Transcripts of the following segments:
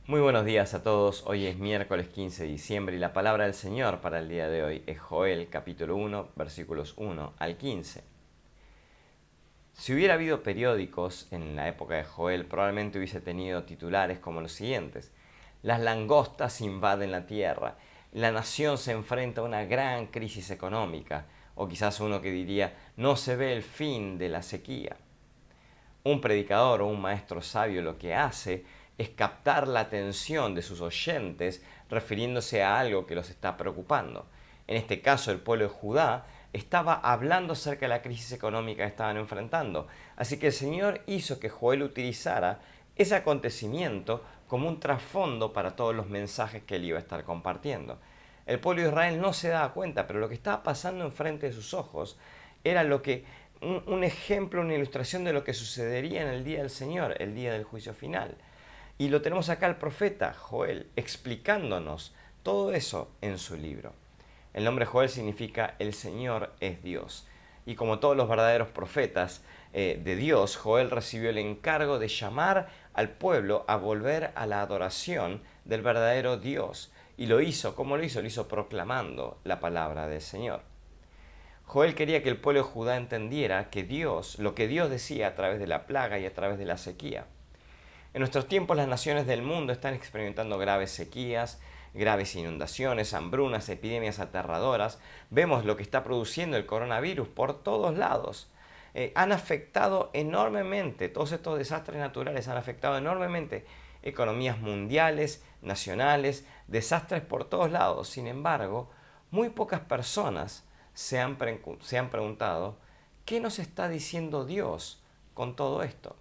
Muy buenos días a todos. Hoy es miércoles 15 de diciembre y la palabra del Señor para el día de hoy es Joel capítulo 1 versículos 1 al 15. Si hubiera habido periódicos en la época de Joel, probablemente hubiese tenido titulares como los siguientes: las langostas invaden la tierra, la nación se enfrenta a una gran crisis económica, o quizás uno que diría: no se ve el fin de la sequía. Un predicador o un maestro sabio lo que hace es captar la atención de sus oyentes refiriéndose a algo que los está preocupando. En este caso, el pueblo de Judá estaba hablando acerca de la crisis económica que estaban enfrentando. Así que el Señor hizo que Joel utilizara ese acontecimiento como un trasfondo para todos los mensajes que él iba a estar compartiendo. El pueblo de Israel no se daba cuenta, pero lo que estaba pasando enfrente de sus ojos era un ejemplo, una ilustración de lo que sucedería en el día del Señor, el día del juicio final. Y lo tenemos acá el profeta Joel explicándonos todo eso en su libro. El nombre Joel significa el Señor es Dios. Y como todos los verdaderos profetas de Dios, Joel recibió el encargo de llamar al pueblo a volver a la adoración del verdadero Dios. Y lo hizo, ¿cómo lo hizo? Lo hizo proclamando la palabra del Señor. Joel quería que el pueblo de Judá entendiera que Dios, lo que Dios decía a través de la plaga y a través de la sequía. En nuestros tiempos las naciones del mundo están experimentando graves sequías, graves inundaciones, hambrunas, epidemias aterradoras. Vemos lo que está produciendo el coronavirus por todos lados. Han afectado enormemente, todos estos desastres naturales han afectado enormemente economías mundiales, nacionales, desastres por todos lados. Sin embargo, muy pocas personas se han preguntado, ¿qué nos está diciendo Dios con todo esto?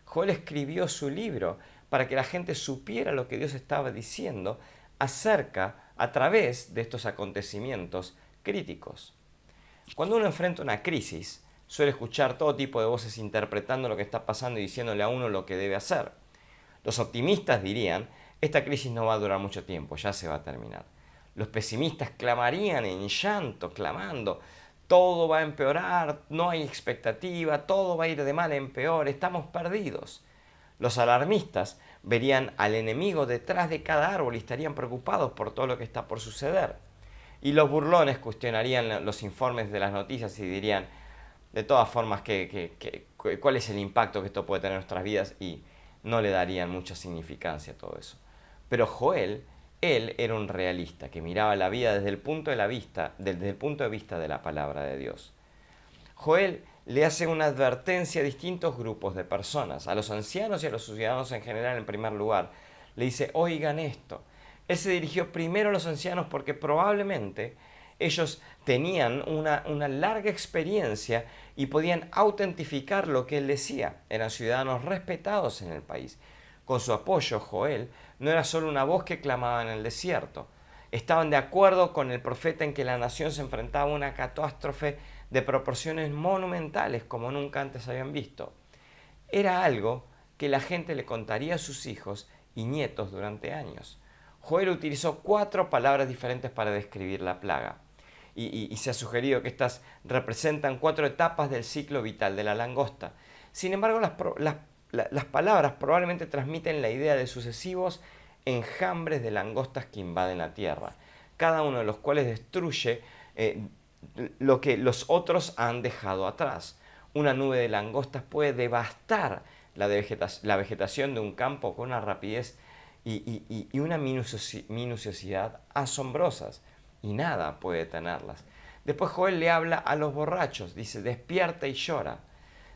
Joel escribió su libro para que la gente supiera lo que Dios estaba diciendo a través de estos acontecimientos críticos. Cuando uno enfrenta una crisis, suele escuchar todo tipo de voces interpretando lo que está pasando y diciéndole a uno lo que debe hacer. Los optimistas dirían: esta crisis no va a durar mucho tiempo, ya se va a terminar. Los pesimistas clamarían en llanto, clamando: todo va a empeorar, no hay expectativa, todo va a ir de mal en peor, estamos perdidos. Los alarmistas verían al enemigo detrás de cada árbol y estarían preocupados por todo lo que está por suceder. Y los burlones cuestionarían los informes de las noticias y dirían: de todas formas, ¿cuál es el impacto que esto puede tener en nuestras vidas? Y no le darían mucha significancia a todo eso. Pero Joel, él era un realista que miraba la vida desde el punto de vista de la palabra de Dios. Joel le hace una advertencia a distintos grupos de personas, a los ancianos y a los ciudadanos en general en primer lugar. Le dice: oigan esto. Él se dirigió primero a los ancianos porque probablemente ellos tenían una larga experiencia y podían autentificar lo que él decía. Eran ciudadanos respetados en el país. Con su apoyo, Joel no era solo una voz que clamaba en el desierto. Estaban de acuerdo con el profeta en que la nación se enfrentaba a una catástrofe de proporciones monumentales como nunca antes habían visto. Era algo que la gente le contaría a sus hijos y nietos durante años. Joel utilizó 4 palabras diferentes para describir la plaga. Y se ha sugerido que estas representan 4 etapas del ciclo vital de la langosta. Sin embargo, las palabras probablemente transmiten la idea de sucesivos enjambres de langostas que invaden la tierra, cada uno de los cuales destruye lo que los otros han dejado atrás. Una nube de langostas puede devastar la vegetación de un campo con una rapidez y una minuciosidad asombrosas, y nada puede detenerlas. Después Joel le habla a los borrachos, dice: despierta y llora.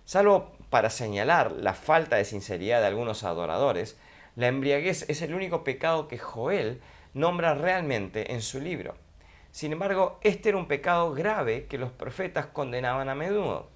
Salvo para señalar la falta de sinceridad de algunos adoradores, la embriaguez es el único pecado que Joel nombra realmente en su libro. Sin embargo, este era un pecado grave que los profetas condenaban a menudo.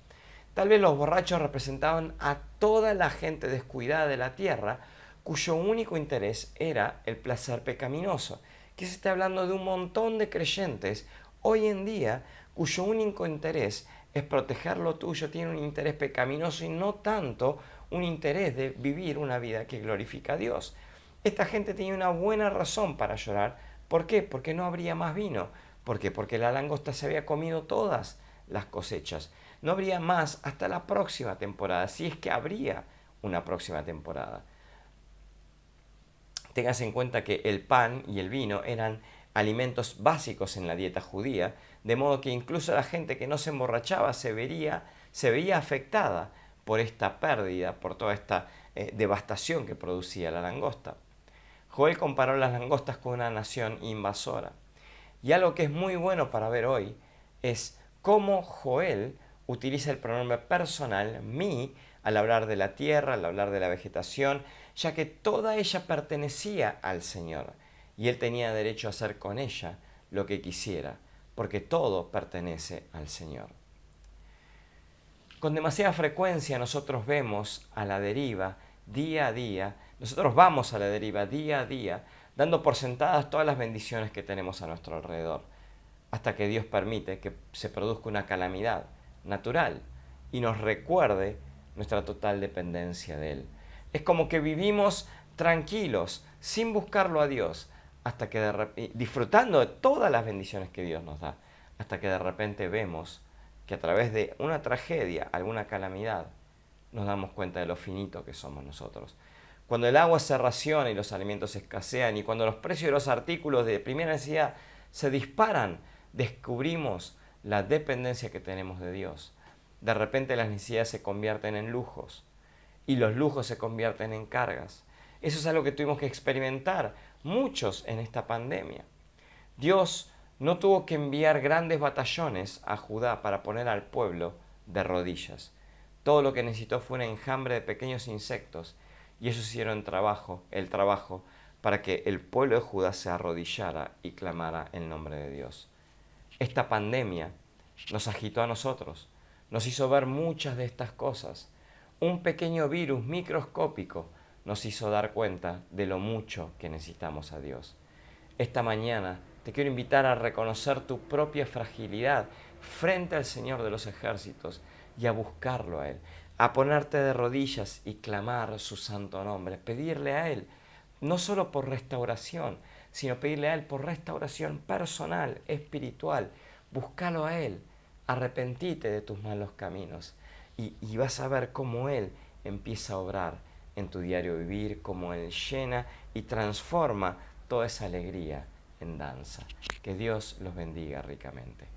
Tal vez los borrachos representaban a toda la gente descuidada de la tierra, cuyo único interés era el placer pecaminoso. Que se está hablando de un montón de creyentes hoy en día cuyo único interés es proteger lo tuyo, tiene un interés pecaminoso y no tanto un interés de vivir una vida que glorifica a Dios. Esta gente tenía una buena razón para llorar. ¿Por qué? Porque no habría más vino. ¿Por qué? Porque la langosta se había comido todas las cosechas. No habría más hasta la próxima temporada, si es que habría una próxima temporada. Tengas en cuenta que el pan y el vino eran alimentos básicos en la dieta judía, de modo que incluso la gente que no se emborrachaba se veía afectada por esta pérdida, por toda esta devastación que producía la langosta. Joel comparó las langostas con una nación invasora. Y algo que es muy bueno para ver hoy es cómo Joel utiliza el pronombre personal, mi, al hablar de la tierra, al hablar de la vegetación, ya que toda ella pertenecía al Señor y él tenía derecho a hacer con ella lo que quisiera, porque todo pertenece al Señor. Con demasiada frecuencia nosotros vemos a la deriva día a día, nosotros vamos a la deriva día a día, dando por sentadas todas las bendiciones que tenemos a nuestro alrededor, hasta que Dios permite que se produzca una calamidad natural y nos recuerde nuestra total dependencia de Él. Es como que vivimos tranquilos, sin buscarlo a Dios, hasta que disfrutando de todas las bendiciones que Dios nos da, hasta que de repente vemos que a través de una tragedia, alguna calamidad, nos damos cuenta de lo finito que somos nosotros. Cuando el agua se raciona y los alimentos escasean y cuando los precios de los artículos de primera necesidad se disparan, descubrimos la dependencia que tenemos de Dios. De repente las necesidades se convierten en lujos y los lujos se convierten en cargas. Eso es algo que tuvimos que experimentar muchos en esta pandemia. Dios no tuvo que enviar grandes batallones a Judá para poner al pueblo de rodillas. Todo lo que necesitó fue un enjambre de pequeños insectos y ellos hicieron el trabajo para que el pueblo de Judá se arrodillara y clamara el nombre de Dios. Esta pandemia nos agitó a nosotros, nos hizo ver muchas de estas cosas. Un pequeño virus microscópico nos hizo dar cuenta de lo mucho que necesitamos a Dios. Esta mañana te quiero invitar a reconocer tu propia fragilidad frente al Señor de los ejércitos y a buscarlo a Él, a ponerte de rodillas y clamar su santo nombre, pedirle a Él, no solo por restauración, sino pedirle a Él por restauración personal, espiritual. Búscalo a Él, arrepentite de tus malos caminos y vas a ver cómo Él empieza a obrar en tu diario vivir, cómo Él llena y transforma toda esa alegría en danza. Que Dios los bendiga ricamente.